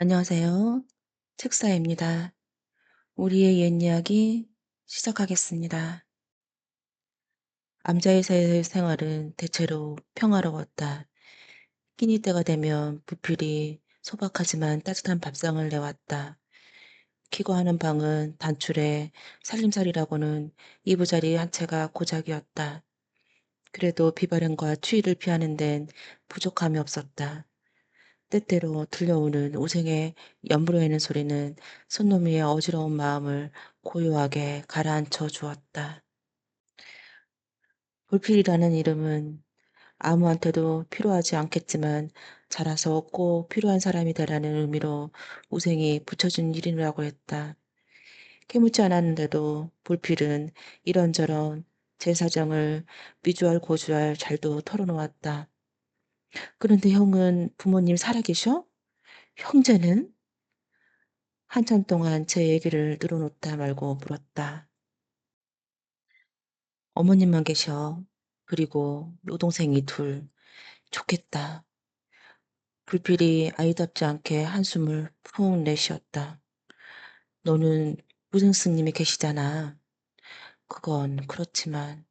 안녕하세요. 책사입니다. 우리의 옛 이야기 시작하겠습니다. 암자의사의 생활은 대체로 평화로웠다. 끼니 때가 되면 부필이 소박하지만 따뜻한 밥상을 내왔다. 기거하는 방은 단출해 살림살이라고는 이부자리 한 채가 고작이었다. 그래도 비바람과 추위를 피하는 데는 부족함이 없었다. 때때로 들려오는 우생의 연부려에는 소리는 손놈이의 어지러운 마음을 고요하게 가라앉혀 주었다. 불필이라는 이름은 아무한테도 필요하지 않겠지만 자라서 꼭 필요한 사람이 되라는 의미로 우생이 붙여준 이름이라고 했다. 캐묻지 않았는데도 불필은 이런저런 제 사정을 미주알 고주알 잘도 털어놓았다. 그런데 형은 부모님 살아계셔? 형제는? 한참 동안 제 얘기를 늘어놓다 말고 물었다. 어머님만 계셔. 그리고 여동생이 둘. 좋겠다. 불필이 아이답지 않게 한숨을 푹 내쉬었다. 너는 무생 스님이 계시잖아. 그건 그렇지만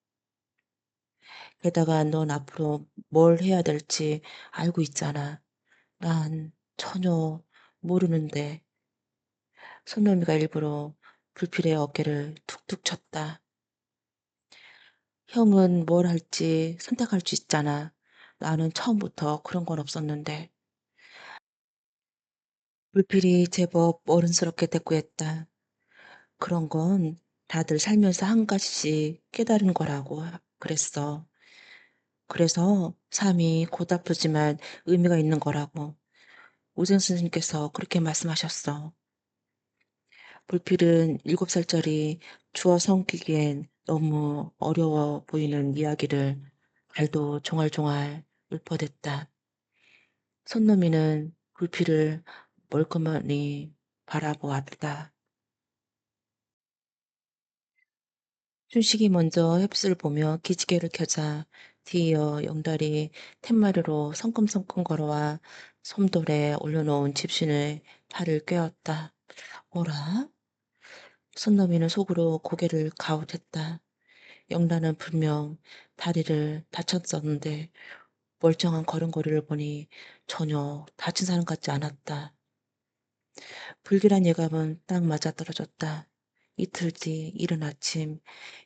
게다가 넌 앞으로 뭘 해야 될지 알고 있잖아. 난 전혀 모르는데. 손놈이가 일부러 불필의 어깨를 툭툭 쳤다. 형은 뭘 할지 선택할 수 있잖아. 나는 처음부터 그런 건 없었는데. 불필이 제법 어른스럽게 대꾸했다. 그런 건 다들 살면서 한 가지씩 깨달은 거라고 그랬어. 그래서 삶이 고달프지만 의미가 있는 거라고. 오zen 스님께서 그렇게 말씀하셨어. 불필은 7살짜리 주워 섬기기엔 너무 어려워 보이는 이야기를 발도 종알종알 읊어댔다. 손놈이는 불필을 멀끔하니 바라보았다. 춘식이 먼저 햇빛을 보며 기지개를 켜자 뒤이어 영달이 툇마루로 성큼성큼 걸어와 솜돌에 올려놓은 집신의 팔을 꿰었다. 뭐라? 손놈이는 속으로 고개를 가웃했다. 영란은 분명 다리를 다쳤었는데 멀쩡한 걸음걸이를 보니 전혀 다친 사람 같지 않았다. 불길한 예감은 딱 맞아떨어졌다. 이틀 뒤 이른 아침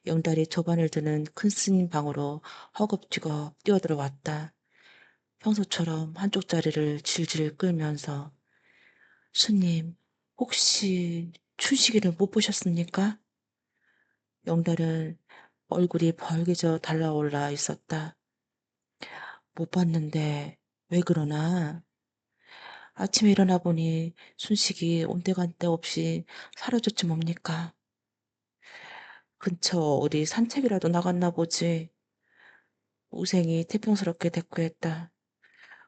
영달이 조반을 드는 큰 스님 방으로 허겁지겁 뛰어들어왔다. 평소처럼 한쪽 자리를 질질 끌면서 스님 혹시 춘식이를 못 보셨습니까? 영달은 얼굴이 벌개져 달라올라 있었다. 못 봤는데 왜 그러나? 아침에 일어나 보니 순식이 온데간데 없이 사라졌지 뭡니까? 근처 어디 산책이라도 나갔나 보지. 우생이 태평스럽게 대꾸했다.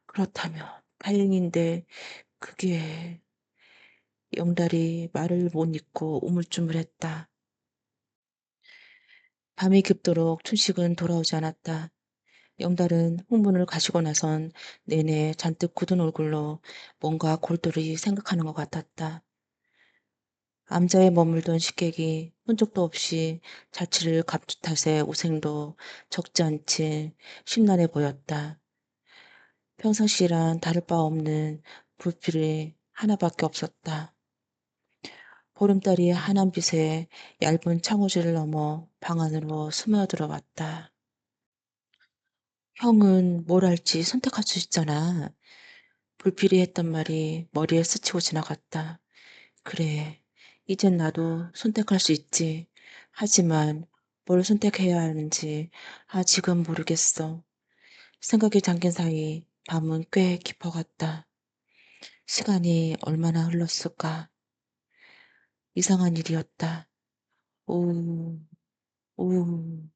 그렇다면 다행인데 그게 영달이 말을 못 잇고 우물쭈물했다. 밤이 깊도록 춘식은 돌아오지 않았다. 영달은 홍문을 가시고 나선 내내 잔뜩 굳은 얼굴로 뭔가 골똘히 생각하는 것 같았다. 암자에 머물던 식객이 흔적도 없이 자취를 갑tud 탓에 우생도 적지 않지 심란해 보였다. 평상시랑 다를 바 없는 불필이 하나밖에 없었다. 보름달이 환한 빛에 얇은 창호지를 넘어 방 안으로 스며들어왔다. 형은 뭘 할지 선택할 수 있잖아. 불필이 했던 말이 머리에 스치고 지나갔다. 그래, 이젠 나도 선택할 수 있지. 하지만 뭘 선택해야 하는지 아직은 모르겠어. 생각에 잠긴 사이 밤은 꽤 깊어갔다. 시간이 얼마나 흘렀을까? 이상한 일이었다. 우, 우.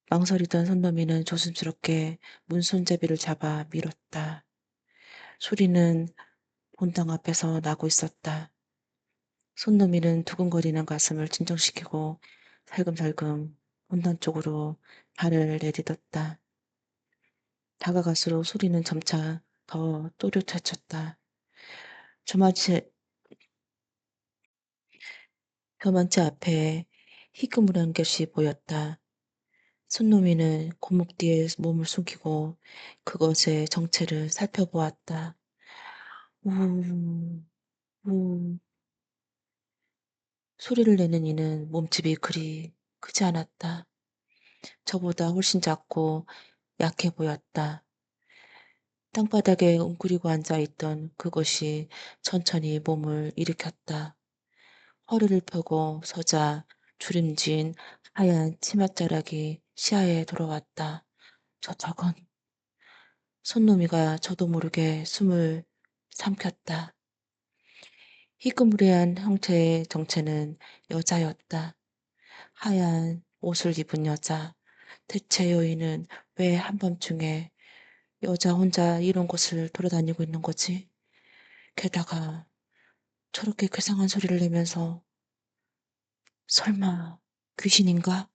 망설이던 손더미는 조심스럽게 문 손잡이를 잡아 밀었다. 소리는 본당 앞에서 나고 있었다. 손더미는 두근거리는 가슴을 진정시키고 살금살금 본당 쪽으로 발을 내디뎠다. 다가갈수록 소리는 점차 더 또렷해졌다. 저만치 저만치 앞에 희끄무한 것이 보였다. 손노미는 고목 뒤에 몸을 숨기고 그것의 정체를 살펴보았다. 우, 우. 소리를 내는 이는 몸집이 그리 크지 않았다. 저보다 훨씬 작고 약해 보였다. 땅바닥에 웅크리고 앉아 있던 그것이 천천히 몸을 일으켰다. 허리를 펴고 서자 주름진 하얀 치맛자락이 시야에 들어왔다. 저건 손놈이가 저도 모르게 숨을 삼켰다. 희끄무레한 형체의 정체는 여자였다. 하얀 옷을 입은 여자. 대체 여인은 왜 한밤중에 여자 혼자 이런 곳을 돌아다니고 있는 거지? 게다가 저렇게 괴상한 소리를 내면서 설마 귀신인가?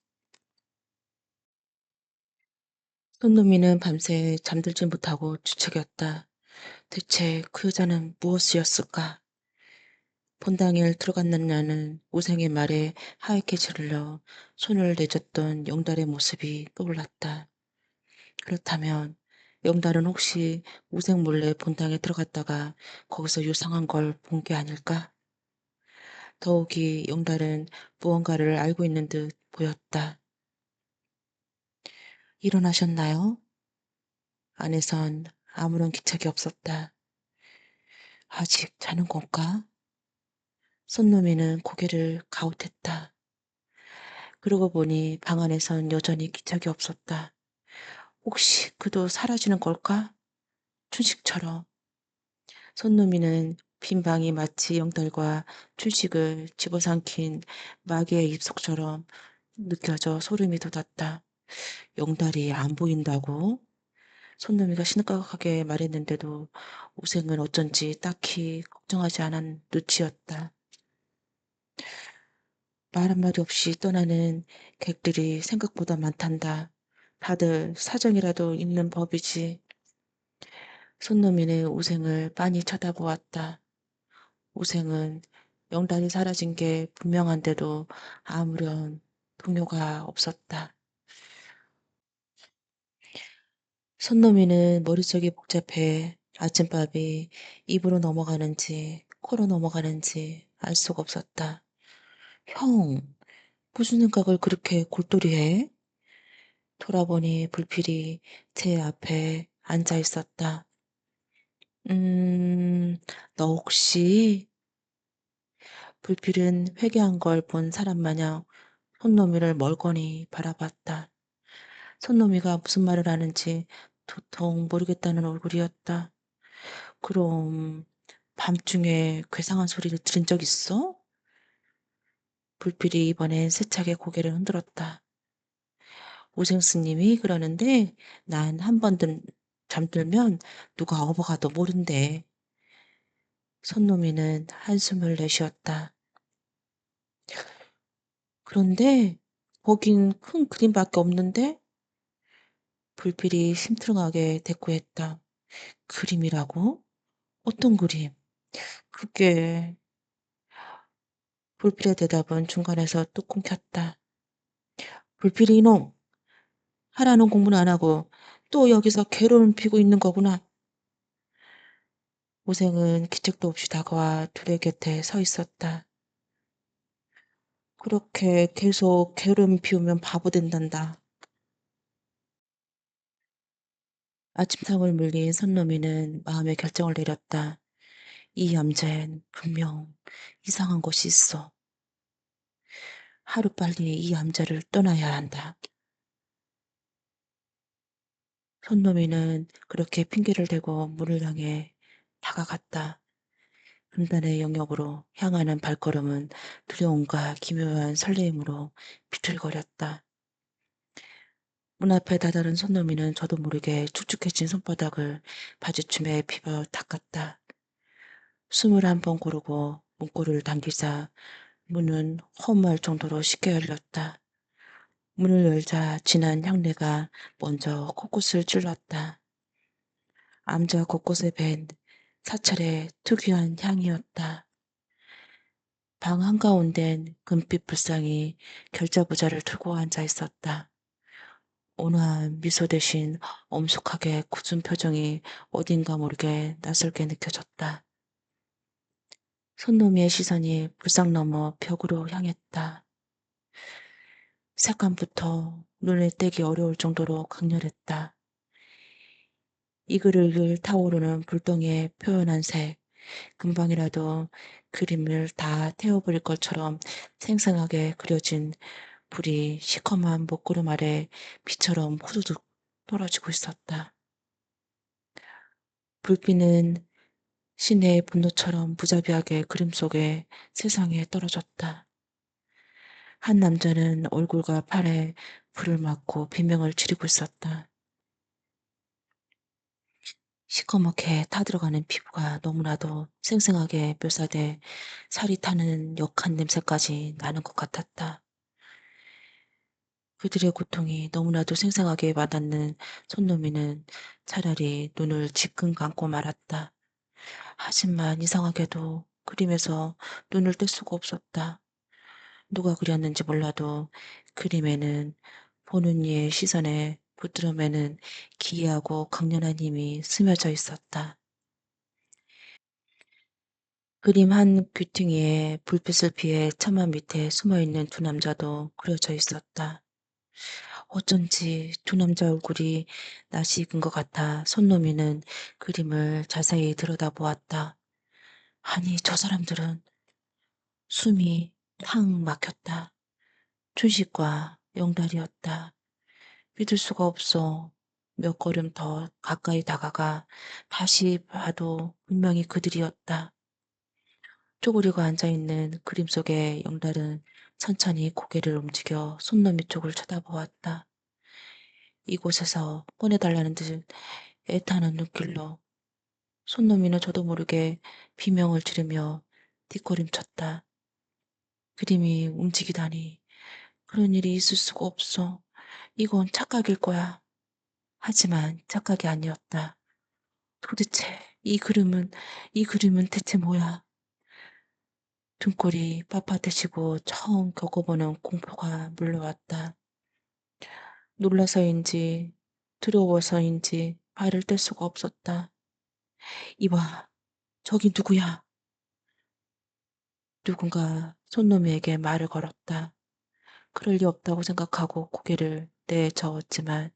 손노미는 밤새 잠들지 못하고 뒤척였다. 대체 그 여자는 무엇이었을까? 본당에 들어갔느냐는 우생의 말에 하얗게 질려 손을 내줬던 영달의 모습이 떠올랐다. 그렇다면 영달은 혹시 우생 몰래 본당에 들어갔다가 거기서 유상한 걸 본 게 아닐까? 더욱이 영달은 무언가를 알고 있는 듯 보였다. 일어나셨나요? 안에선 아무런 기척이 없었다. 아직 자는 건가? 손놈이는 고개를 가웃했다. 그러고 보니 방 안에선 여전히 기척이 없었다. 혹시 그도 사라지는 걸까? 춘식처럼. 손놈이는 빈 방이 마치 영달과 춘식을 집어삼킨 마귀의 입속처럼 느껴져 소름이 돋았다. 영달이 안 보인다고? 손놈이가 심각하게 말했는데도 우생은 어쩐지 딱히 걱정하지 않은 눈치였다. 말 한마디 없이 떠나는 객들이 생각보다 많단다. 다들 사정이라도 있는 법이지. 손놈이는 우생을 빤히 쳐다보았다. 우생은 영달이 사라진 게 분명한데도 아무런 동요가 없었다. 손놈이는 머릿속이 복잡해 아침밥이 입으로 넘어가는지 코로 넘어가는지 알 수가 없었다. 형, 무슨 생각을 그렇게 골똘히 해? 돌아보니 불필이 제 앞에 앉아 있었다. 음, 너 혹시 불필은 회개한 걸 본 사람 마냥 손놈이를 멀거니 바라봤다. 손놈이가 무슨 말을 하는지 도통 모르겠다는 얼굴이었다. 그럼 밤중에 괴상한 소리를 들은 적 있어? 불필이 이번엔 세차게 고개를 흔들었다. 오생스님이 그러는데 난 한 번 잠들면 누가 업어가도 모른대. 손놈이는 한숨을 내쉬었다. 그런데 거긴 큰 그림밖에 없는데? 불필이 심트렁하게 대꾸했다. 그림이라고? 어떤 그림? 그게 불필의 대답은 중간에서 뚝 끊겼다. 불필이 이놈! 하라는 공부는 안 하고 또 여기서 괴로움 피고 있는 거구나. 오생은 기척도 없이 다가와 둘의 곁에 서 있었다. 그렇게 계속 게으름 피우면 바보 된단다. 아침상을 물린 선놈이는 마음의 결정을 내렸다. 이 남자엔 분명 이상한 것이 있어. 하루빨리 이 남자를 떠나야 한다. 손놈이는 그렇게 핑계를 대고 문을 향해 다가갔다. 금단의 영역으로 향하는 발걸음은 두려움과 기묘한 설레임으로 비틀거렸다. 문 앞에 다다른 손놈이는 저도 모르게 축축해진 손바닥을 바지춤에 비벼 닦았다. 숨을 한 번 고르고 문고리를 당기자 문은 허무할 정도로 쉽게 열렸다. 문을 열자 진한 향내가 먼저 코끝을 찔렀다. 암자 곳곳에 밴 사찰의 특유한 향이었다. 방 한가운데엔 금빛 불상이 결자부자를 들고 앉아 있었다. 온화한 미소 대신 엄숙하게 굳은 표정이 어딘가 모르게 낯설게 느껴졌다. 손노미의 시선이 불상 너머 벽으로 향했다. 색감부터 눈에 떼기 어려울 정도로 강렬했다. 이글이글 타오르는 불덩이에 표현한 색, 금방이라도 그림을 다 태워버릴 것처럼 생생하게 그려진 불이 시커먼 먹구름 아래 비처럼 후두둑 떨어지고 있었다. 불빛은 신의 분노처럼 무자비하게 그림 속에 세상에 떨어졌다. 한 남자는 얼굴과 팔에 불을 맞고 비명을 지르고 있었다. 시커멓게 타들어가는 피부가 너무나도 생생하게 묘사돼 살이 타는 역한 냄새까지 나는 것 같았다. 그들의 고통이 너무나도 생생하게 와닿는 손노미는 차라리 눈을 지끈 감고 말았다. 하지만 이상하게도 그림에서 눈을 뗄 수가 없었다. 누가 그렸는지 몰라도 그림에는 보는 이의 시선에 붙들어매는 기이하고 강렬한 힘이 스며져 있었다. 그림 한 귀퉁이에 불빛을 피해 처마 밑에 숨어있는 두 남자도 그려져 있었다. 어쩐지 두 남자 얼굴이 낯이 익은 것 같아 손노미는 그림을 자세히 들여다보았다. 아니, 저 사람들은 숨이 탁 막혔다. 춘식과 영달이었다. 믿을 수가 없어. 몇 걸음 더 가까이 다가가 다시 봐도 분명히 그들이었다. 쪼그리고 앉아있는 그림 속의 영달은 천천히 고개를 움직여 손너미 쪽을 쳐다보았다. 이곳에서 꺼내달라는 듯 애타는 눈길로 손너미는 저도 모르게 비명을 지르며 뒷걸음쳤다. 그림이 움직이다니 그런 일이 있을 수가 없어. 이건 착각일 거야. 하지만 착각이 아니었다. 도대체 이 그림은 대체 뭐야? 등골이 빳빳해지고 처음 겪어보는 공포가 물려왔다. 놀라서인지 두려워서인지 발을 뗄 수가 없었다. 이봐, 저기 누구야? 누군가 손놈이에게 말을 걸었다. 그럴 리 없다고 생각하고 고개를 내저었지만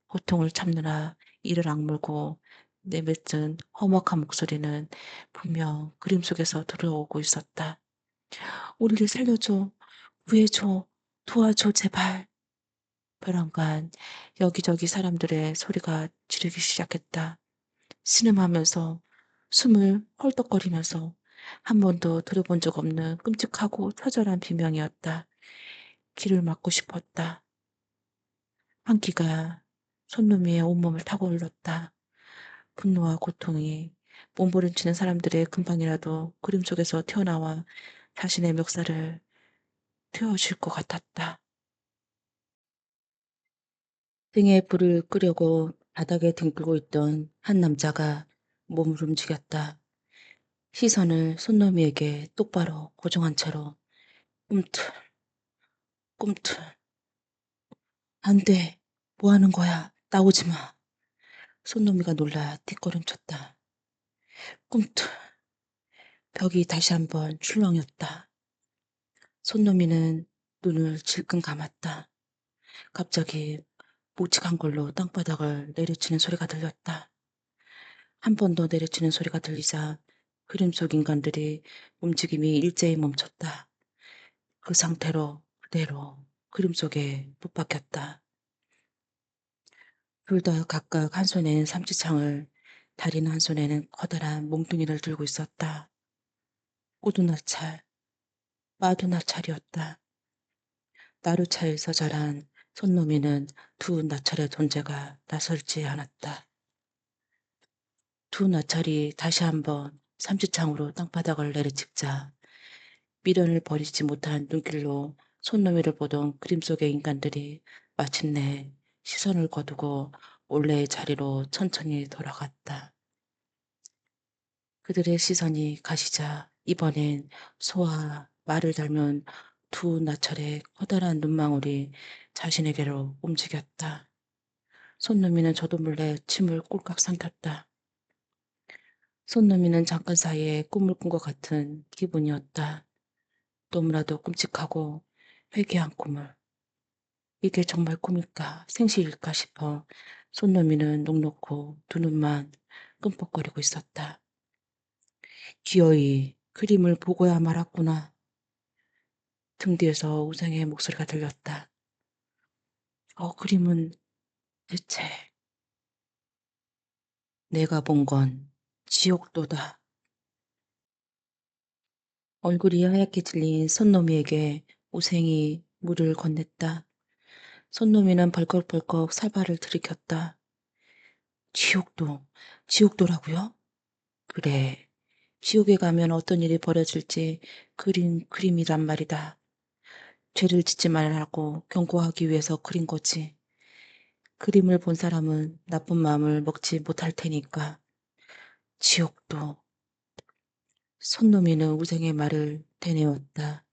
고통을 참느라 이를 악물고 내뱉은 험악한 목소리는 분명 그림 속에서 들어오고 있었다. 우리를 살려줘, 구해줘, 도와줘, 제발. 벼랑간 여기저기 사람들의 소리가 지르기 시작했다. 신음하면서 숨을 헐떡거리면서 한 번도 들어본 적 없는 끔찍하고 처절한 비명이었다. 귀를 막고 싶었다. 한기가 손놈이의 온몸을 타고 흘렀다. 분노와 고통이 몸부림치는 사람들의 금방이라도 그림 속에서 튀어나와 자신의 멱살을 태워줄 것 같았다. 등에 불을 끄려고 바닥에 등글고 있던 한 남자가 몸을 움직였다. 시선을 손너미에게 똑바로 고정한 채로 꿈틀, 꿈틀. 안 돼. 뭐 하는 거야? 나오지 마. 손놈이가 놀라 뒷걸음쳤다. 꿈틀. 벽이 다시 한번 출렁였다. 손놈이는 눈을 질끈 감았다. 갑자기 묵직한 걸로 땅바닥을 내리치는 소리가 들렸다. 한 번 더 내리치는 소리가 들리자 그림 속 인간들이 움직임이 일제히 멈췄다. 그 상태로 그대로 그림 속에 못 박혔다. 둘 다 각각 한 손에는 삼지창을, 다리는 한 손에는 커다란 몽둥이를 들고 있었다. 오두나찰, 마두나찰이었다. 나루차에서 자란 손놈이는 두 나찰의 존재가 낯설지 않았다. 두 나찰이 다시 한번 삼지창으로 땅바닥을 내리찍자 미련을 버리지 못한 눈길로 손너미를 보던 그림 속의 인간들이 마침내 시선을 거두고 원래의 자리로 천천히 돌아갔다. 그들의 시선이 가시자 이번엔 소와 말을 닮은 두 나철의 커다란 눈망울이 자신에게로 움직였다. 손놈이는 저도 몰래 침을 꼴깍 삼켰다. 손놈이는 잠깐 사이에 꿈을 꾼 것 같은 기분이었다. 너무나도 끔찍하고 회개한 꿈을. 이게 정말 꿈일까 생시일까 싶어 손놈이는 넋 놓고 두 눈만 끔뻑거리고 있었다. 기어이 그림을 보고야 말았구나. 등 뒤에서 우상의 목소리가 들렸다. 그림은 대체 내가 본 건 지옥도다. 얼굴이 하얗게 질린 손놈이에게 우생이 물을 건넸다. 손놈이는 벌컥벌컥 살발을 들이켰다. 지옥도, 지옥도라고요? 그래, 지옥에 가면 어떤 일이 벌어질지 그린 그림이란 말이다. 죄를 짓지 말라고 경고하기 위해서 그린 거지. 그림을 본 사람은 나쁜 마음을 먹지 못할 테니까. 지옥도. 손놈이는 우생의 말을 되뇌었다.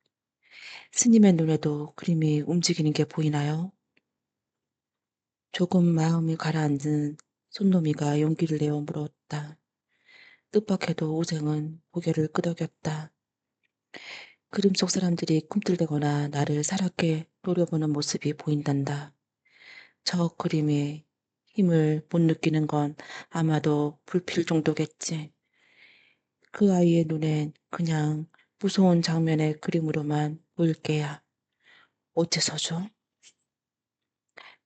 스님의 눈에도 그림이 움직이는 게 보이나요? 조금 마음이 가라앉은 손놈이가 용기를 내어 물었다. 뜻밖에도 우생은 고개를 끄덕였다. 그림 속 사람들이 꿈틀대거나 나를 사납게 노려보는 모습이 보인단다. 저 그림에 힘을 못 느끼는 건 아마도 불필 정도겠지. 그 아이의 눈엔 그냥 무서운 장면의 그림으로만 보일 게야. 어째서죠?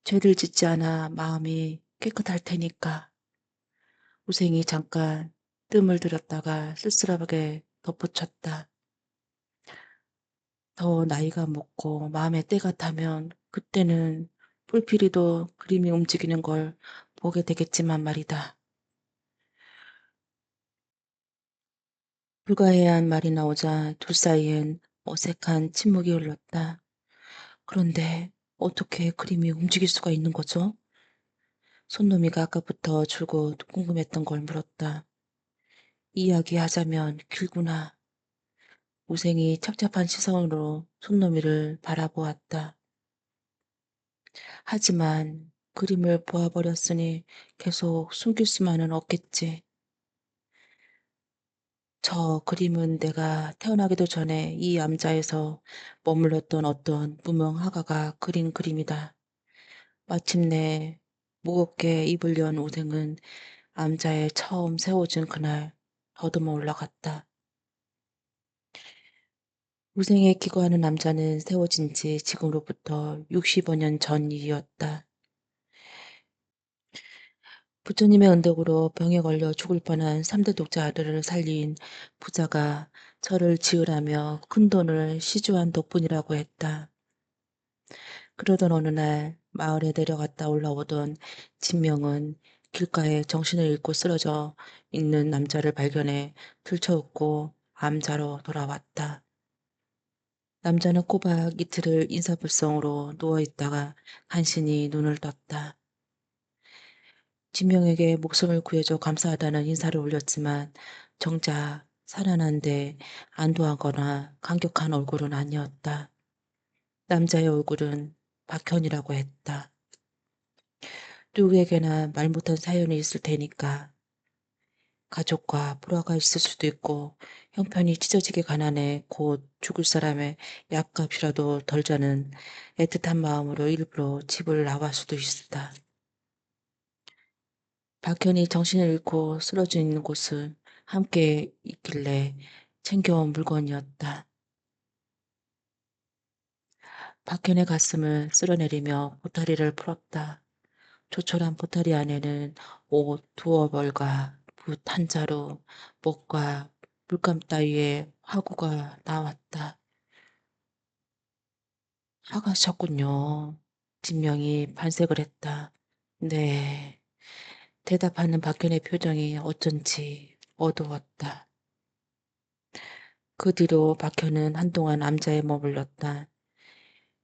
죄를 짓지 않아 마음이 깨끗할 테니까. 우생이 잠깐 뜸을 들였다가 쓸쓸하게 덧붙였다. 더 나이가 먹고 마음의 때가 타면 그때는 뿔필이도 그림이 움직이는 걸 보게 되겠지만 말이다. 불가해한 말이 나오자 둘 사이엔 어색한 침묵이 흘렀다. 그런데 어떻게 그림이 움직일 수가 있는 거죠? 손놈이가 아까부터 줄곧 궁금했던 걸 물었다. 이야기하자면 길구나. 우생이 착잡한 시선으로 손놈이를 바라보았다. 하지만 그림을 보아버렸으니 계속 숨길 수만은 없겠지. 저 그림은 내가 태어나기도 전에 이 암자에서 머물렀던 어떤 무명 화가가 그린 그림이다. 마침내 무겁게 입을 연 우생은 암자에 처음 세워진 그날 더듬어 올라갔다. 우생에 기거하는 남자는 세워진 지 지금으로부터 60여 년 전 일이었다. 부처님의 은덕으로 병에 걸려 죽을 뻔한 3대 독자 아들을 살린 부자가 저를 지으라며 큰돈을 시주한 덕분이라고 했다. 그러던 어느 날 마을에 내려갔다 올라오던 진명은 길가에 정신을 잃고 쓰러져 있는 남자를 발견해 들쳐웃고 암자로 돌아왔다. 남자는 꼬박 이틀을 인사불성으로 누워있다가 간신히 눈을 떴다. 진명에게 목숨을 구해줘 감사하다는 인사를 올렸지만 정작 살아난데 안도하거나 감격한 얼굴은 아니었다. 남자의 얼굴은 박현이라고 했다. 누구에게나 말 못한 사연이 있을 테니까 가족과 불화가 있을 수도 있고 형편이 찢어지게 가난해 곧 죽을 사람의 약값이라도 덜 자는 애틋한 마음으로 일부러 집을 나갈 수도 있다. 박현이 정신을 잃고 쓰러져 있는 곳은 함께 있길래 챙겨온 물건이었다. 박현의 가슴을 쓸어내리며 보따리를 풀었다. 조촐한 보따리 안에는 옷 두어 벌과 붓 한 자루, 목과 물감 따위의 화구가 나왔다. 화가셨군요. 진명이 반색을 했다. 네. 대답하는 박현의 표정이 어쩐지 어두웠다. 그 뒤로 박현은 한동안 암자에 머물렀다.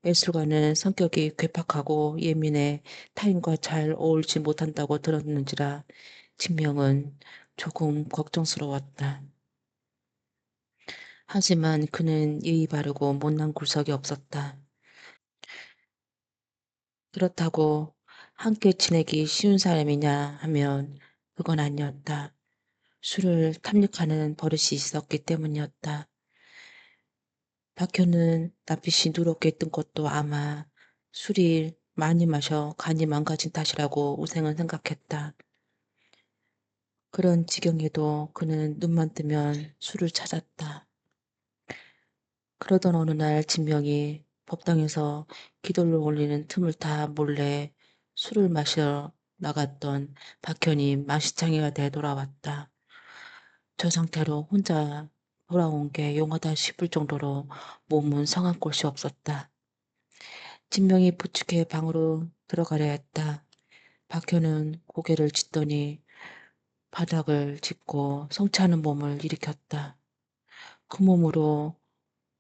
예술가는 성격이 괴팍하고 예민해 타인과 잘 어울리지 못한다고 들었는지라 진명은 조금 걱정스러웠다. 하지만 그는 예의 바르고 못난 구석이 없었다. 그렇다고 함께 지내기 쉬운 사람이냐 하면 그건 아니었다. 술을 탐닉하는 버릇이 있었기 때문이었다. 박혀는 낯빛이 누렇게 뜬 것도 아마 술이 많이 마셔 간이 망가진 탓이라고 우생은 생각했다. 그런 지경에도 그는 눈만 뜨면 술을 찾았다. 그러던 어느 날 진명이 법당에서 기도를 올리는 틈을 타 몰래 술을 마시러 나갔던 박현이 마시창이가 돼 돌아왔다. 저 상태로 혼자 돌아온 게 용하다 싶을 정도로 몸은 성한 곳이 없었다. 진명이 부축해 방으로 들어가려 했다. 박현은 고개를 젓더니 바닥을 짚고 성취하는 몸을 일으켰다. 그 몸으로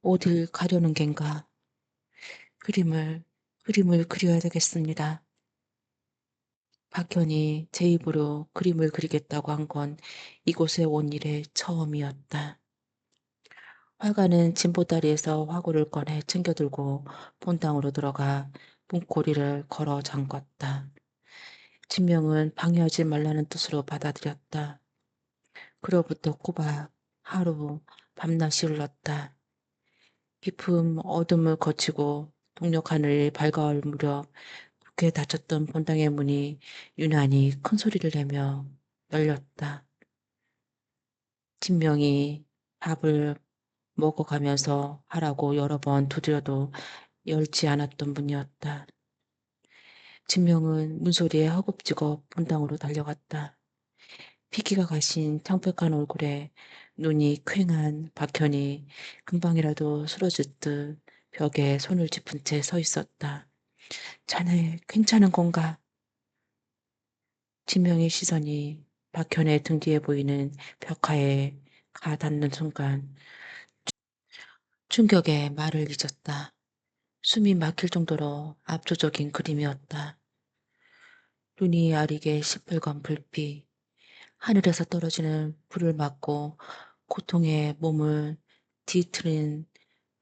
어딜 가려는 겐가. 그림을, 그림을 그려야 되겠습니다. 박현이 제 입으로 그림을 그리겠다고 한 건 이곳에 온 일의 처음이었다. 화가는 진보다리에서 화구를 꺼내 챙겨들고 본당으로 들어가 문고리를 걸어 잠궜다. 진명은 방해하지 말라는 뜻으로 받아들였다. 그로부터 꼬박 하루 밤낮이 흘렀다. 깊은 어둠을 거치고 동력 하늘이 밝아올 무렵 굳게 닫혔던 본당의 문이 유난히 큰 소리를 내며 열렸다. 진명이 밥을 먹어가면서 하라고 여러 번 두드려도 열지 않았던 문이었다. 진명은 문소리에 허겁지겁 본당으로 달려갔다. 피기가 가신 창백한 얼굴에 눈이 퀭한 박현이 금방이라도 쓰러질 듯 벽에 손을 짚은 채 서 있었다. 자네 괜찮은 건가? 진명의 시선이 박현의 등 뒤에 보이는 벽화에 가닿는 순간 충격에 말을 잊었다. 숨이 막힐 정도로 압도적인 그림이었다. 눈이 아리게 시뻘건 불빛, 하늘에서 떨어지는 불을 맞고 고통에 몸을 뒤틀린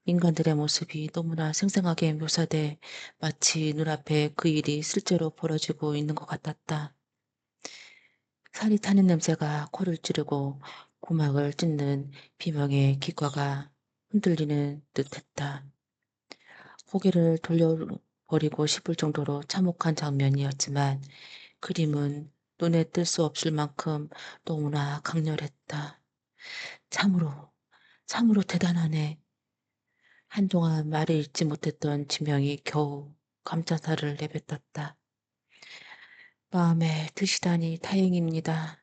인간들의 모습이 너무나 생생하게 묘사돼 마치 눈앞에 그 일이 실제로 벌어지고 있는 것 같았다. 살이 타는 냄새가 코를 찌르고 고막을 찢는 비명의 기과가 흔들리는 듯했다. 고개를 돌려버리고 싶을 정도로 참혹한 장면이었지만 그림은 눈에 뜰 수 없을 만큼 너무나 강렬했다. 참으로, 참으로 대단하네. 한동안 말을 잇지 못했던 지명이 겨우 감탄사를 내뱉었다. 마음에 드시다니 다행입니다.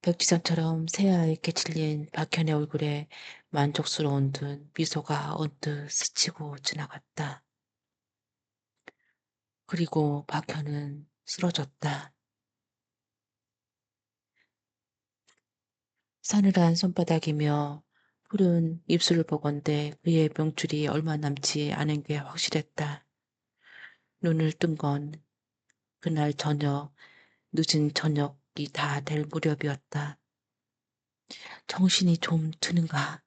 백지장처럼 새하얗게 질린 박현의 얼굴에 만족스러운 듯 미소가 언뜻 스치고 지나갔다. 그리고 박현은 쓰러졌다. 싸늘한 손바닥이며 푸른 입술을 보건대 그의 명줄이 얼마 남지 않은 게 확실했다. 눈을 뜬 건 그날 저녁, 늦은 저녁이 다 될 무렵이었다. 정신이 좀 드는가?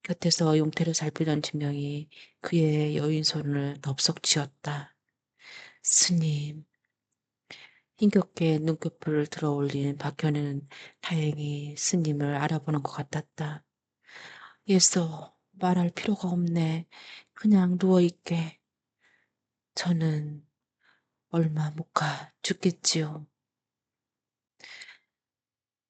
곁에서 용태를 살피던 진명이 그의 여인 손을 덥석 쥐었다. 스님, 힘겹게 눈꺼풀을 들어 올린 박현은 다행히 스님을 알아보는 것 같았다. 예서, 말할 필요가 없네. 그냥 누워있게. 저는 얼마 못 가 죽겠지요.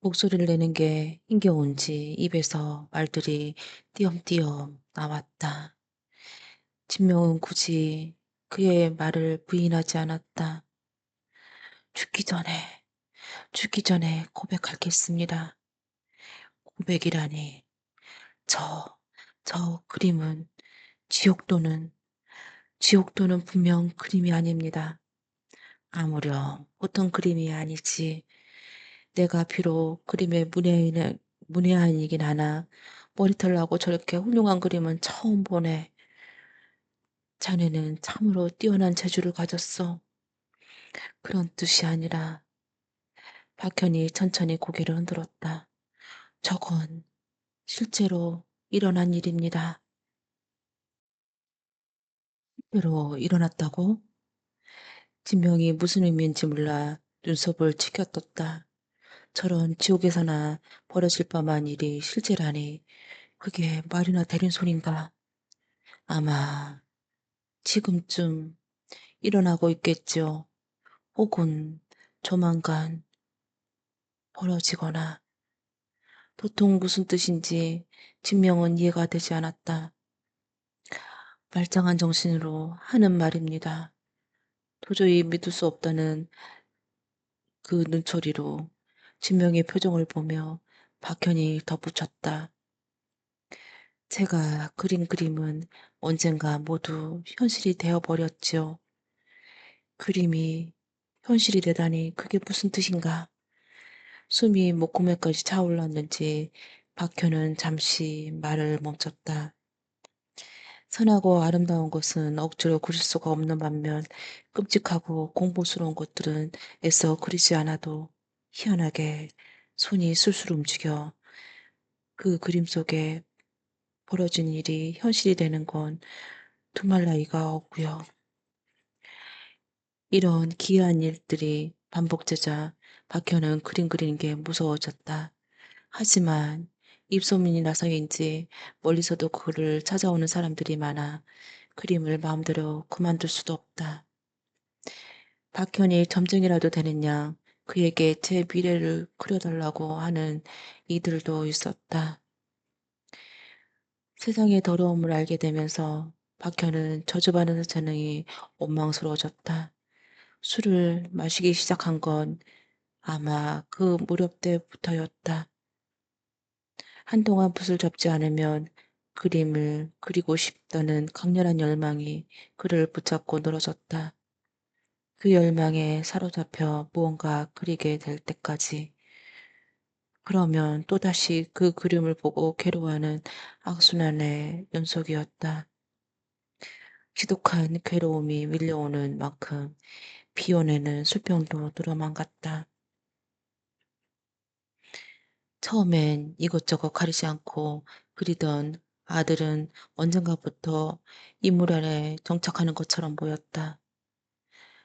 목소리를 내는 게 힘겨운지 입에서 말들이 띄엄띄엄 나왔다. 진명은 굳이 그의 말을 부인하지 않았다. 죽기 전에, 죽기 전에 고백하겠습니다. 고백이라니. 저, 저 그림은 지옥도는, 지옥도는 분명 그림이 아닙니다. 아무렴 보통 그림이 아니지. 내가 비록 그림의 문외한이긴 하나 머리털 나고 저렇게 훌륭한 그림은 처음 보네. 자네는 참으로 뛰어난 재주를 가졌어. 그런 뜻이 아니라 박현이 천천히 고개를 흔들었다. 저건 실제로 일어난 일입니다. 실제로 일어났다고? 진명이 무슨 의미인지 몰라 눈썹을 치켜떴다. 저런 지옥에서나 벌어질 법한 일이 실제라니 그게 말이나 되는 소린가? 아마 지금쯤 일어나고 있겠죠. 혹은 조만간 벌어지거나. 도통 무슨 뜻인지 진명은 이해가 되지 않았다. 말짱한 정신으로 하는 말입니다. 도저히 믿을 수 없다는 그 눈초리로 진명의 표정을 보며 박현이 덧붙였다. 제가 그린 그림은 언젠가 모두 현실이 되어버렸지요. 그림이 현실이 되다니 그게 무슨 뜻인가? 숨이 목구멍까지 차올랐는지 박현은 잠시 말을 멈췄다. 선하고 아름다운 것은 억지로 그릴 수가 없는 반면 끔찍하고 공포스러운 것들은 애써 그리지 않아도 희한하게 손이 술술 움직여 그 그림 속에 벌어진 일이 현실이 되는 건 두말 나이가 없고요. 이런 기이한 일들이 반복되자 박현은 그림 그리는 게 무서워졌다. 하지만 입소문이 나서인지 멀리서도 그를 찾아오는 사람들이 많아 그림을 마음대로 그만둘 수도 없다. 박현이 점쟁이라도 되는 양 그에게 제 미래를 그려달라고 하는 이들도 있었다. 세상의 더러움을 알게 되면서 박현은 저주받은 재능이 원망스러워졌다. 술을 마시기 시작한 건 아마 그 무렵 때부터였다. 한동안 붓을 잡지 않으면 그림을 그리고 싶다는 강렬한 열망이 그를 붙잡고 늘어졌다. 그 열망에 사로잡혀 무언가 그리게 될 때까지. 그러면 또다시 그 그림을 보고 괴로워하는 악순환의 연속이었다. 지독한 괴로움이 밀려오는 만큼 비워내는 술병도 늘어만 갔다. 처음엔 이것저것 가리지 않고 그리던 아들은 언젠가부터 이물 안에 정착하는 것처럼 보였다.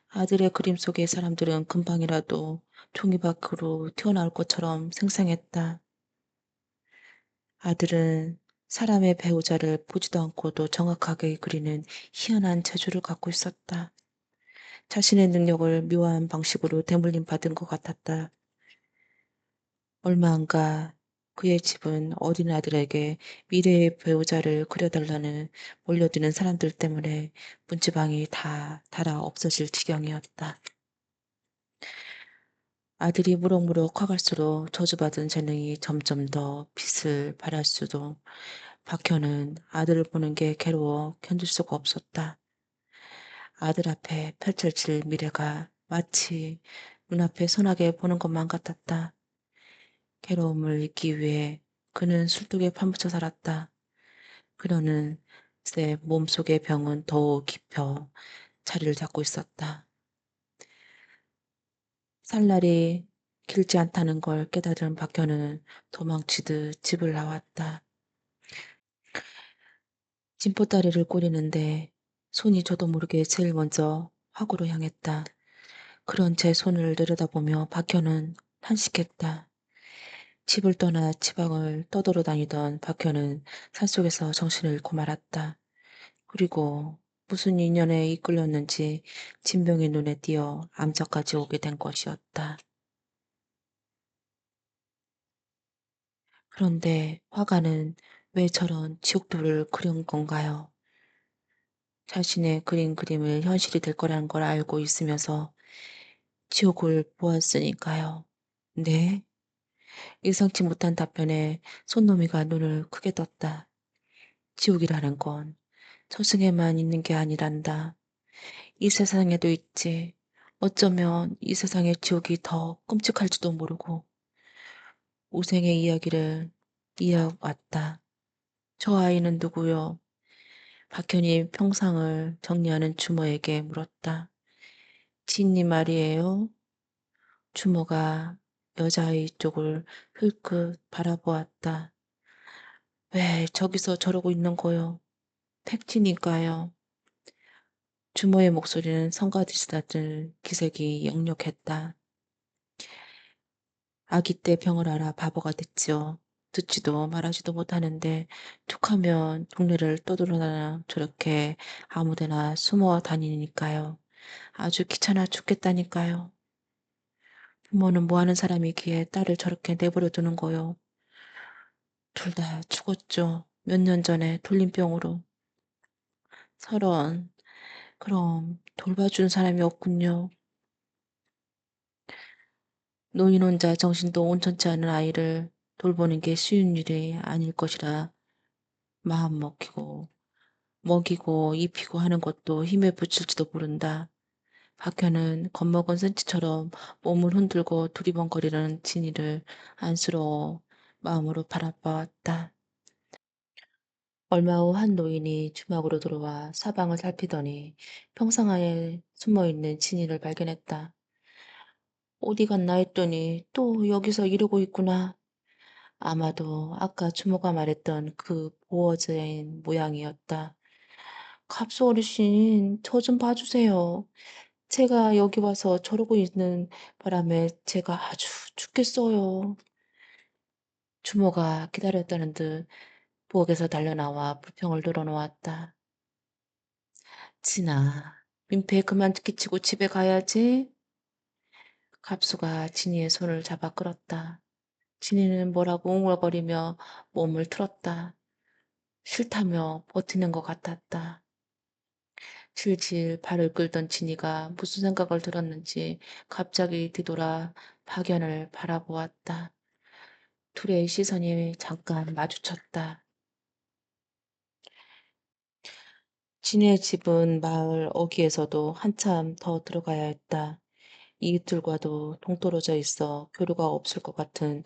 아들의 그림 속의 사람들은 금방이라도 종이 밖으로 튀어나올 것처럼 생생했다. 아들은 사람의 배우자를 보지도 않고도 정확하게 그리는 희한한 재주를 갖고 있었다. 자신의 능력을 묘한 방식으로 대물림 받은 것 같았다. 얼마 안가 그의 집은 어린 아들에게 미래의 배우자를 그려달라는 몰려드는 사람들 때문에 문지방이 다 닳아 없어질 지경이었다. 아들이 무럭무럭 커갈수록 저주받은 재능이 점점 더 빛을 발할 수도 박현은 아들을 보는 게 괴로워 견딜 수가 없었다. 아들 앞에 펼쳐질 미래가 마치 눈앞에 선하게 보는 것만 같았다. 괴로움을 잊기 위해 그는 술독에 파묻혀 살았다. 그러는 새 몸속의 병은 더욱 깊어 자리를 잡고 있었다. 살 날이 길지 않다는 걸 깨달은 박현은 도망치듯 집을 나왔다. 진보다리를 꼬리는데 손이 저도 모르게 제일 먼저 화구로 향했다. 그런 제 손을 내려다보며 박현은 탄식했다. 집을 떠나 지방을 떠돌아다니던 박현은 산속에서 정신을 잃고 말았다. 그리고 무슨 인연에 이끌렸는지 진병의 눈에 띄어 암자까지 오게 된 것이었다. 그런데 화가는 왜 저런 지옥도를 그린 건가요? 자신의 그린 그림을 현실이 될 거라는 걸 알고 있으면서 지옥을 보았으니까요. 네? 예상치 못한 답변에 손놈이가 눈을 크게 떴다. 지옥이라는 건 저승에만 있는 게 아니란다. 이 세상에도 있지. 어쩌면 이 세상의 지옥이 더 끔찍할지도 모르고 우생의 이야기를 이어왔다. 저 아이는 누구요? 박현이 평상을 정리하는 주모에게 물었다. 진님 말이에요? 주모가 여자아이 쪽을 흘끗 바라보았다. 왜 저기서 저러고 있는 거요? 팩트니까요. 주모의 목소리는 성가시다들 기색이 역력했다. 아기 때 병을 알아 바보가 됐지요. 듣지도 말하지도 못하는데 툭하면 동네를 떠돌아다녀 저렇게 아무데나 숨어 다니니까요. 아주 귀찮아 죽겠다니까요. 부모는 뭐 하는 사람이기에 딸을 저렇게 내버려 두는 거요. 둘 다 죽었죠. 몇 년 전에 돌림병으로. 서런. 그럼 돌봐주는 사람이 없군요. 노인 혼자 정신도 온전치 않은 아이를 돌보는 게 쉬운 일이 아닐 것이라 마음 먹이고 입히고 하는 것도 힘에 부칠지도 모른다. 박혀는 겁먹은 센치처럼 몸을 흔들고 두리번거리는 진이를 안쓰러워 마음으로 바라보았다. 얼마 후 한 노인이 주막으로 들어와 사방을 살피더니 평상하에 숨어있는 진이를 발견했다. 어디 갔나 했더니 또 여기서 이러고 있구나. 아마도 아까 주모가 말했던 그 보어자인 모양이었다. 갑수 어르신, 저 좀 봐주세요. 제가 여기 와서 저러고 있는 바람에 제가 아주 죽겠어요. 주모가 기다렸다는 듯 부엌에서 달려나와 불평을 늘어놓았다. 진아, 민폐 그만 끼치고 집에 가야지. 갑수가 진이의 손을 잡아 끌었다. 진이는 뭐라고 웅얼거리며 몸을 틀었다. 싫다며 버티는 것 같았다. 질질 발을 끌던 진이가 무슨 생각을 들었는지 갑자기 뒤돌아 박연을 바라보았다. 둘의 시선이 잠깐 마주쳤다. 진이의 집은 마을 어귀에서도 한참 더 들어가야 했다. 이웃들과도 동떨어져 있어 교류가 없을 것 같은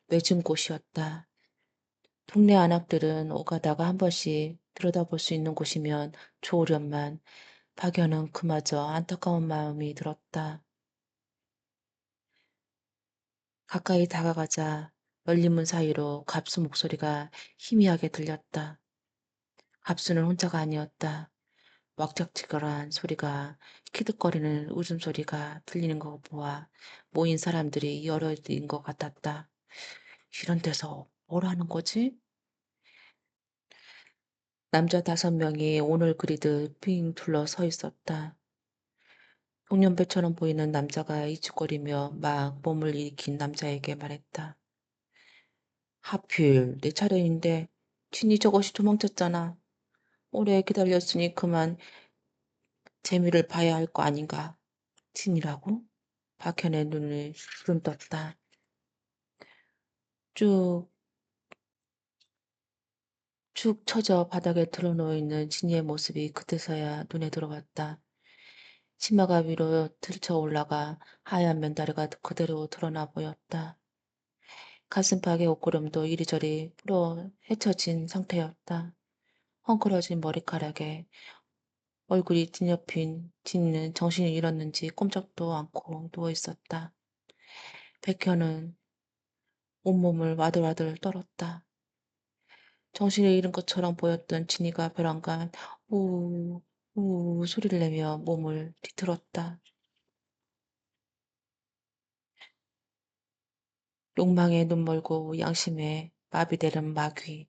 외진 곳이었다. 동네 안악들은 오가다가 한 번씩 들여다볼 수 있는 곳이면 좋으련만 박연은 그마저 안타까운 마음이 들었다. 가까이 다가가자 열린 문 사이로 갑수 목소리가 희미하게 들렸다. 갑수는 혼자가 아니었다. 왁작지껄한 소리가 키득거리는 웃음소리가 들리는 거 보아 모인 사람들이 여럿인 것 같았다. 이런 데서 뭘 하는 거지? 남자 5명이 오늘 그리듯 빙 둘러 서 있었다. 동년배처럼 보이는 남자가 이죽거리며 막 몸을 일으킨 남자에게 말했다. 하필 내 차례인데 진이 저것이 도망쳤잖아. 오래 기다렸으니 그만 재미를 봐야 할 거 아닌가. 진이라고? 박현의 눈을 주름 떴다. 쭉, 축 처져 바닥에 드러누워 있는 진이의 모습이 그때서야 눈에 들어왔다. 치마가 위로 들쳐 올라가 하얀 면다리가 그대로 드러나 보였다. 가슴팍의 옷구름도 이리저리 풀어 헤쳐진 상태였다. 헝클어진 머리카락에 얼굴이 뒤엎인 진이는 정신을 잃었는지 꼼짝도 않고 누워 있었다. 백현은 온몸을 와들와들 떨었다. 정신을 잃은 것처럼 보였던 진이가 벼랑간 우우 우우 소리를 내며 몸을 뒤틀었다. 욕망에 눈멀고 양심에 마비되는 마귀.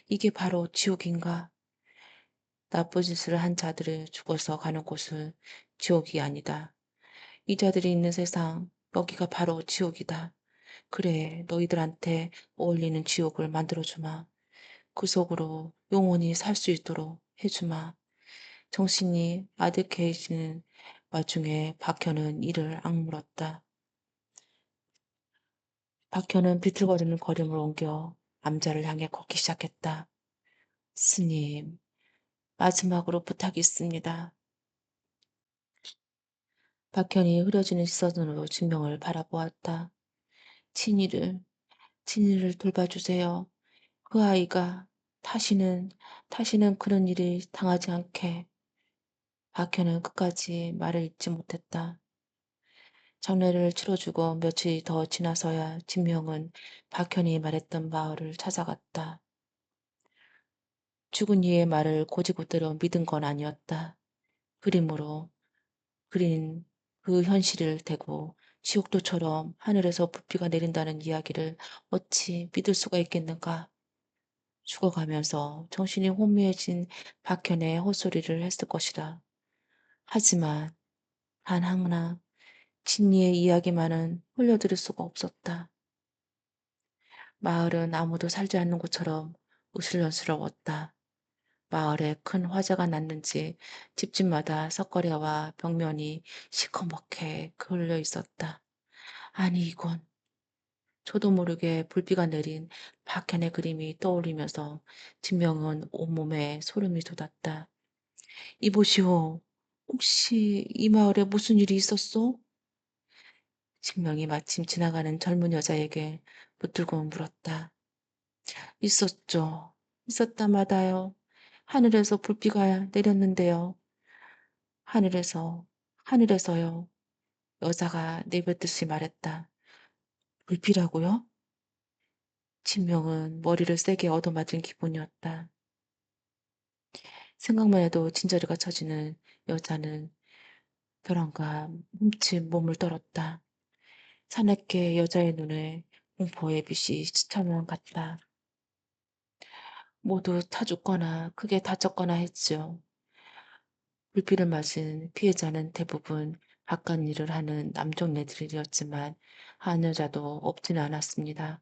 이게 바로 지옥인가? 나쁜 짓을 한 자들을 죽어서 가는 곳은 지옥이 아니다. 이 자들이 있는 세상, 여기가 바로 지옥이다. 그래, 너희들한테 어울리는 지옥을 만들어주마. 그 속으로 영원히 살 수 있도록 해주마. 정신이 아득해지는 와중에 박현은 이를 악물었다. 박현은 비틀거리는 걸음을 옮겨 남자를 향해 걷기 시작했다. 스님, 마지막으로 부탁이 있습니다. 박현이 흐려지는 시선으로 진명을 바라보았다. 친이를, 친이를 돌봐주세요. 그 아이가 다시는 그런 일이 당하지 않게. 박현은 끝까지 말을 잇지 못했다. 장례를 치러주고 며칠이 더 지나서야 진명은 박현이 말했던 마을을 찾아갔다. 죽은 이의 말을 고지고대로 믿은 건 아니었다. 그림으로 그린 그 현실을 대고 지옥도처럼 하늘에서 부피가 내린다는 이야기를 어찌 믿을 수가 있겠는가. 죽어가면서 정신이 혼미해진 박현의 헛소리를 했을 것이다. 하지만 단 하나 진리의 이야기만은 흘려들을 수가 없었다. 마을은 아무도 살지 않는 곳처럼 으슬렁스러웠다. 마을에 큰 화재가 났는지 집집마다 석거리와 벽면이 시커멓게 그을려 있었다. 아니 이건 저도 모르게 불비가 내린 박현의 그림이 떠올리면서 진명은 온몸에 소름이 돋았다. 이보시오. 혹시 이 마을에 무슨 일이 있었소? 진명이 마침 지나가는 젊은 여자에게 붙들고 물었다. 있었죠. 있었다마다요. 하늘에서 불비가 내렸는데요. 하늘에서, 하늘에서요. 여자가 내뱉듯이 말했다. 불비라고요? 진명은 머리를 세게 얻어맞은 기분이었다. 생각만 해도 진저리가 쳐지는 여자는 벼랑과 훔친 몸을 떨었다. 사납게 여자의 눈에 공포의 빛이 스쳐만 갔다. 모두 타 죽거나 크게 다쳤거나 했죠. 불피를 맞은 피해자는 대부분 바깥 일을 하는 남종네들이었지만 한 여자도 없지는 않았습니다.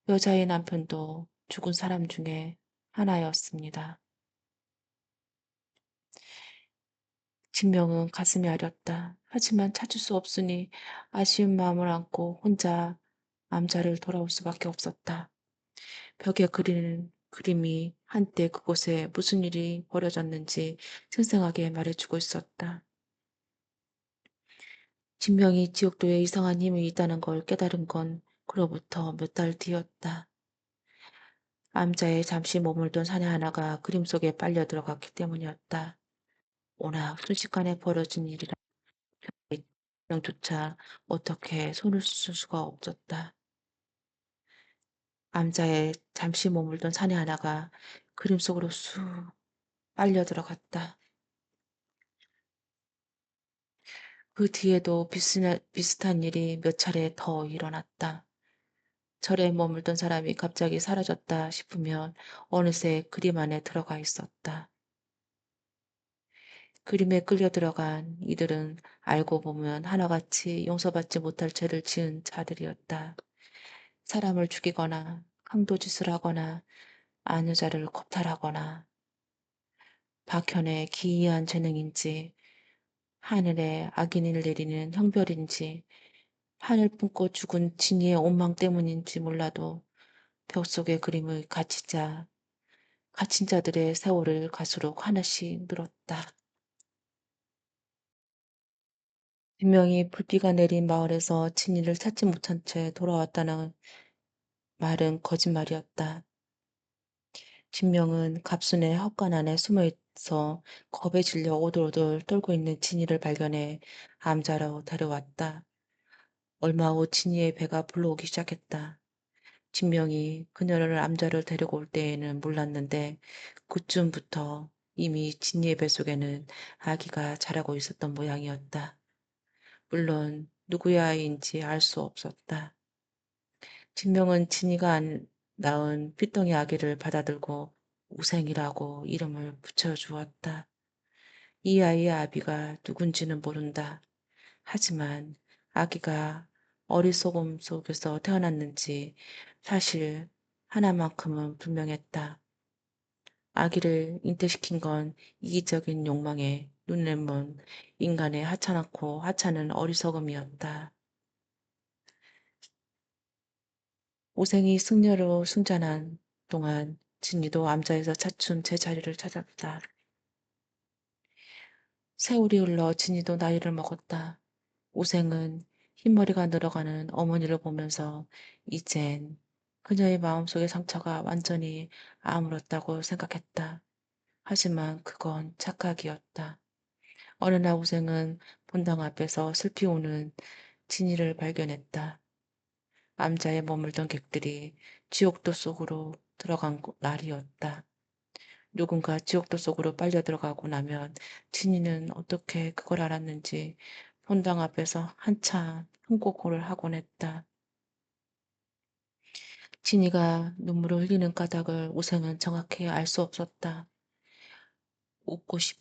여자의 남편도 죽은 사람 중에 하나였습니다. 진명은 가슴이 아렸다. 하지만 찾을 수 없으니 아쉬운 마음을 안고 혼자 암자를 돌아올 수밖에 없었다. 벽에 그리는 그림이 한때 그곳에 무슨 일이 벌어졌는지 생생하게 말해주고 있었다. 진명이 지옥도에 이상한 힘이 있다는 걸 깨달은 건 그로부터 몇 달 뒤였다. 암자에 잠시 머물던 사내 하나가 그림 속에 빨려 들어갔기 때문이었다. 워낙 순식간에 벌어진 일이라 명조차 어떻게 손을 쓸 수가 없었다. 암자에 잠시 머물던 사내 하나가 그림 속으로 쑥 빨려 들어갔다. 그 뒤에도 비슷한 일이 몇 차례 더 일어났다. 절에 머물던 사람이 갑자기 사라졌다 싶으면 어느새 그림 안에 들어가 있었다. 그림에 끌려 들어간 이들은 알고 보면 하나같이 용서받지 못할 죄를 지은 자들이었다. 사람을 죽이거나 강도짓을 하거나 아녀자를 겁탈하거나 박현의 기이한 재능인지 하늘에 악인을 내리는 형벌인지 하늘 품고 죽은 진이의 온망 때문인지 몰라도 벽 속의 그림을 갇힌 자들의 세월을 갈수록 하나씩 늘었다. 분명히 불비가 내린 마을에서 진이를 찾지 못한 채 돌아왔다는 말은 거짓말이었다. 진명은 갑순의 헛간 안에 숨어 있어 겁에 질려 오돌오돌 떨고 있는 진이를 발견해 암자로 데려왔다. 얼마 후 진이의 배가 불러오기 시작했다. 진명이 그녀를 암자를 데리고 올 때에는 몰랐는데 그쯤부터 이미 진이의 뱃속에는 아기가 자라고 있었던 모양이었다. 물론 누구의 아이인지 알 수 없었다. 진명은 진이가 낳은 핏덩이 아기를 받아들고 우생이라고 이름을 붙여주었다. 이 아이의 아비가 누군지는 모른다. 하지만 아기가 어리석음 속에서 태어났는지 사실 하나만큼은 분명했다. 아기를 잉태시킨 건 이기적인 욕망에 눈내문 인간의 하찮았고 하찮은 어리석음이었다. 오생이 승려로 승전한 동안 진이도 암자에서 차츰 제자리를 찾았다. 세월이 흘러 진이도 나이를 먹었다. 오생은 흰머리가 늘어가는 어머니를 보면서 이젠 그녀의 마음속의 상처가 완전히 아물었다고 생각했다. 하지만 그건 착각이었다. 어느 날 우생은 본당 앞에서 슬피 우는 진이를 발견했다. 암자에 머물던 객들이 지옥도 속으로 들어간 날이었다. 누군가 지옥도 속으로 빨려 들어가고 나면 진이는 어떻게 그걸 알았는지 본당 앞에서 한참 흥고를 하곤 했다. 진이가 눈물을 흘리는 까닭을 우생은 정확히 알 수 없었다. 웃고 싶,